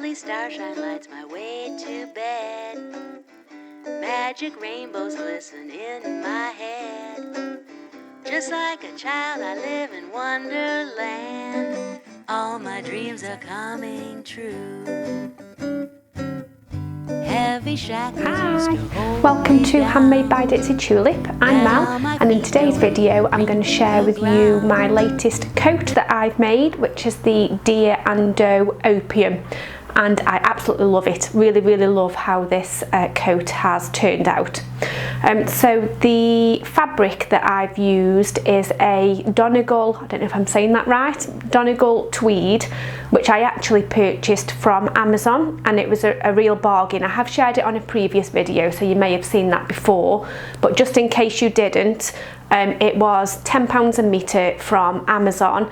Lovely starshine lights my way to bed. Magic rainbows glisten in my head. Just like a child I live in Wonderland. All my dreams are coming true. Hi, welcome to Handmade by Ditsy Tulip. I'm Mal, and in today's video I'm going to share with you my latest coat that I've made, which is the Deer and Doe Opium, and I absolutely love it. Really love how this coat has turned out. So the fabric that I've used is a Donegal, I don't know if I'm saying that right, Donegal tweed, which I actually purchased from Amazon, and it was a real bargain. I have shared it on a previous video, so you may have seen that before, but just in case you didn't, it was £10 a metre from Amazon,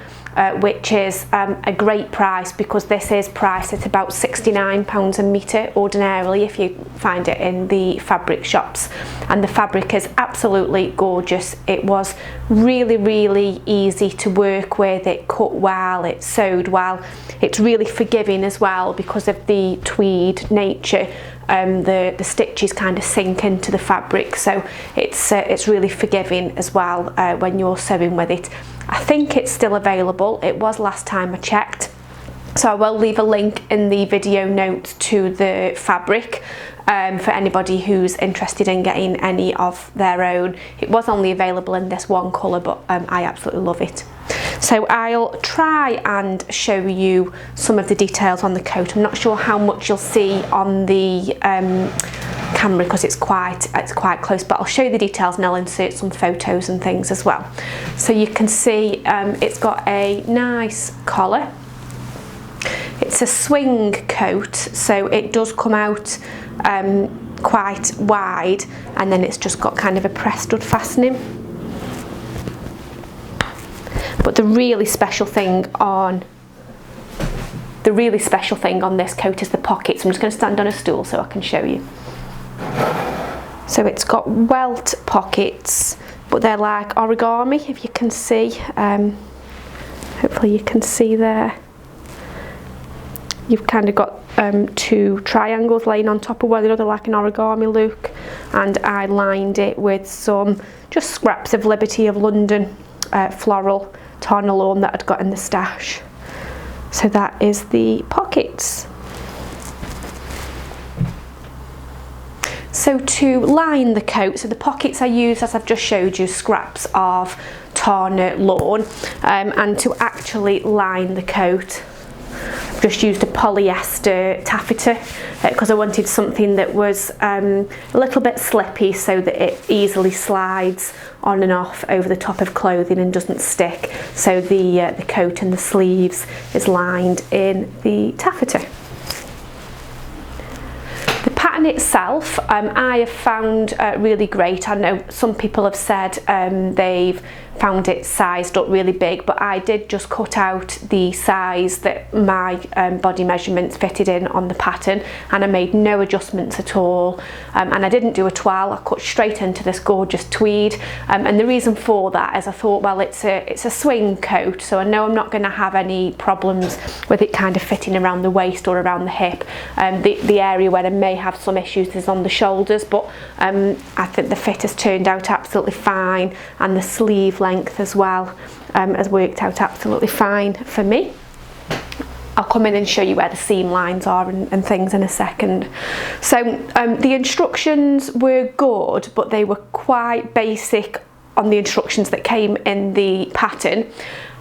which is a great price because this is priced at about £69 a metre ordinarily if you find it in the fabric shops, and the fabric is absolutely gorgeous. It was really easy to work with. It cut well, it sewed well, it's really forgiving as well because of the tweed nature. The stitches kind of sink into the fabric, so it's really forgiving as well when you're sewing with it. I think it's still available. It was last time I checked, so I will leave a link in the video notes to the fabric for anybody who's interested in getting any of their own. It was only available in this one colour, but I absolutely love it. So I'll try and show you some of the details on the coat. I'm not sure how much you'll see on the camera because it's quite close, but I'll show you the details and I'll insert some photos and things as well. So you can see it's got a nice collar. It's a swing coat, so it does come out quite wide, and then it's just got kind of a press stud fastening. But the really special thing on this coat is the pockets. I'm just going to stand on a stool so I can show you. So it's got welt pockets, but they're like origami, if you can see. Hopefully you can see there. You've kind of got two triangles laying on top of one another like an origami look, and I lined it with some just scraps of Liberty of London floral Tarnalone that I'd got in the stash. So that is the pockets. So to line the coat, so the pockets I used, as I've just showed you, scraps of Tarnalone, and to actually line the coat I've just used a polyester taffeta because I wanted something that was a little bit slippy so that it easily slides on and off over the top of clothing and doesn't stick. So the coat and the sleeves is lined in the taffeta. The pattern itself I have found really great. I know some people have said they've found it sized up really big, but I did just cut out the size that my body measurements fitted in on the pattern, and I made no adjustments at all, and I didn't do a twirl. I cut straight into this gorgeous tweed, and the reason for that is I thought, well, it's a swing coat, so I know I'm not going to have any problems with it kind of fitting around the waist or around the hip. The area where I may have some issues is on the shoulders, but I think the fit has turned out absolutely fine, and the sleeve length as well has worked out absolutely fine for me. I'll come in and show you where the seam lines are and things in a second. So the instructions were good, but they were quite basic on the instructions that came in the pattern.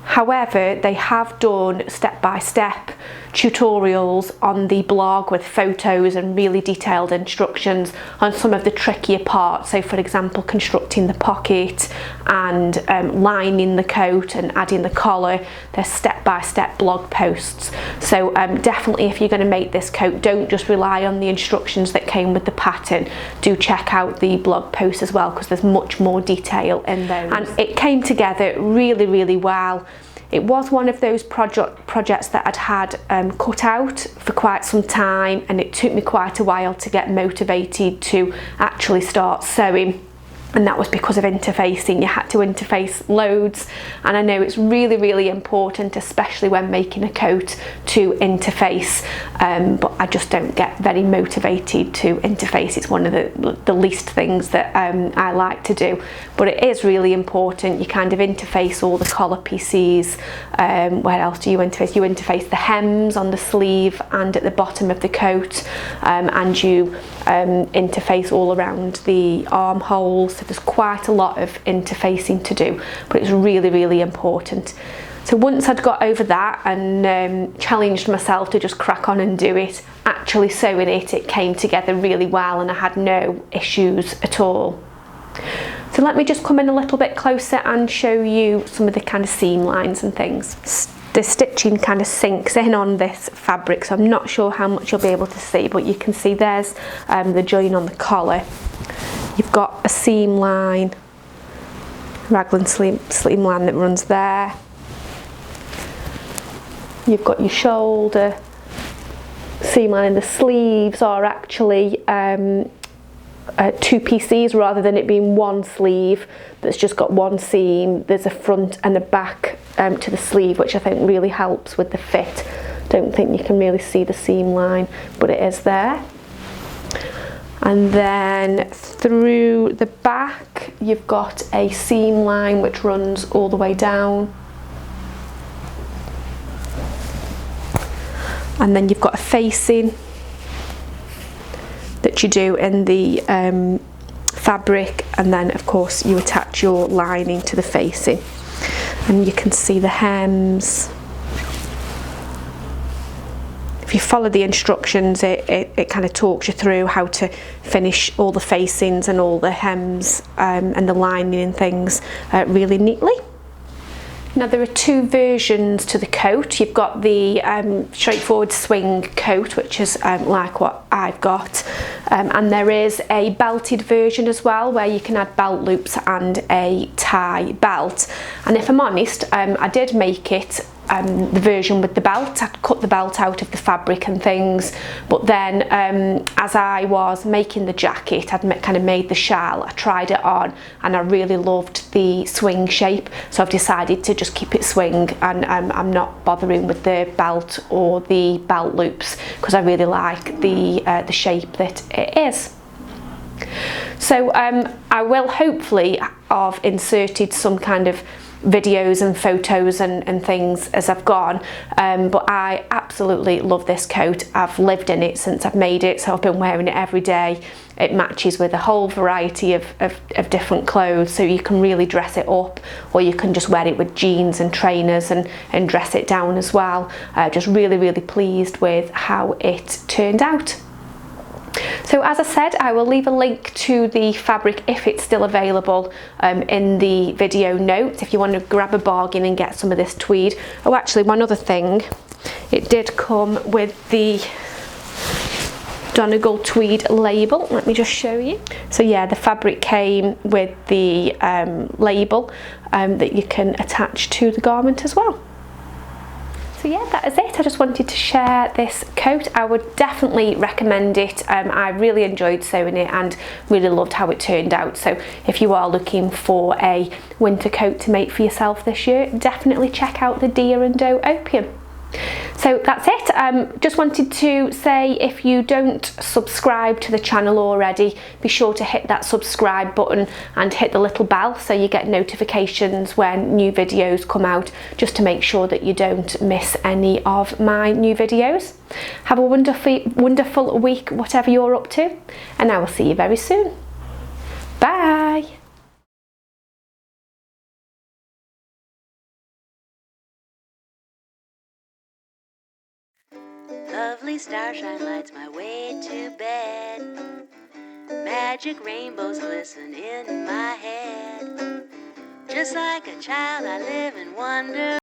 However, they have done step-by-step tutorials on the blog with photos and really detailed instructions on some of the trickier parts. So for example, constructing the pocket and lining the coat and adding the collar. There's step-by-step blog posts. So definitely, if you're going to make this coat, don't just rely on the instructions that came with the pattern. Do check out the blog posts as well, because there's much more detail in those. And it came together really well. It was one of those projects that I'd had cut out for quite some time, and it took me quite a while to get motivated to actually start sewing. and that was because of interfacing. You had to interface loads, and I know it's really, really important, especially when making a coat, to interface, but I just don't get very motivated to interface. It's one of the least things that I like to do, but it is really important. You kind of interface all the collar pieces. Where else do you interface? You interface the hems on the sleeve and at the bottom of the coat, and you interface all around the armholes. So there's quite a lot of interfacing to do, but it's really, really important. So once I'd got over that and challenged myself to just crack on and do it, actually sewing it came together really well, and I had no issues at all. So let me just come in a little bit closer and show you some of the kind of seam lines and things. The stitching kind of sinks in on this fabric, so I'm not sure how much you'll be able to see, but you can see there's the join on the collar. You've got a seam line, raglan seam line that runs there. You've got your shoulder seam line, and the sleeves are actually 2 pieces rather than it being one sleeve that's just got one seam. There's a front and a back to the sleeve, which I think really helps with the fit. Don't think you can really see the seam line, but it is there. And then through the back you've got a seam line which runs all the way down, and then you've got a facing that you do in the fabric, and then of course you attach your lining to the facing, and you can see the hems. If you follow the instructions, it kind of talks you through how to finish all the facings and all the hems and the lining and things really neatly. Now there are 2 versions to the coat. You've got the straightforward swing coat, which is like what I've got, and there is a belted version as well, where you can add belt loops and a tie belt. And if I'm honest, I did make it the version with the belt. I'd cut the belt out of the fabric and things, but then as I was making the jacket, I'd kind of made the shell, I tried it on and I really loved the swing shape, so I've decided to just keep it swing, and I'm not bothering with the belt or the belt loops because I really like the shape that it is. So I will hopefully have inserted some kind of videos and photos and things as I've gone, but I absolutely love this coat. I've lived in it since I've made it, so I've been wearing it every day. It matches with a whole variety of different clothes, so you can really dress it up, or you can just wear it with jeans and trainers and dress it down as well. Just really, really pleased with how it turned out. So as I said, I will leave a link to the fabric if it's still available in the video notes if you want to grab a bargain and get some of this tweed. Oh, actually one other thing, it did come with the Donegal tweed label. Let me just show you. So yeah, the fabric came with the label that you can attach to the garment as well. So yeah, that is it. I just wanted to share this coat. I would definitely recommend it. I really enjoyed sewing it and really loved how it turned out. So if you are looking for a winter coat to make for yourself this year, definitely check out the Deer and Doe Opium. So that's it. Just wanted to say, if you don't subscribe to the channel already, be sure to hit that subscribe button and hit the little bell so you get notifications when new videos come out, just to make sure that you don't miss any of my new videos. Have a wonderful week, whatever you're up to, and I will see you very soon. Bye. Lovely starshine lights my way to bed. Magic rainbows glisten in my head. Just like a child, I live in wonder.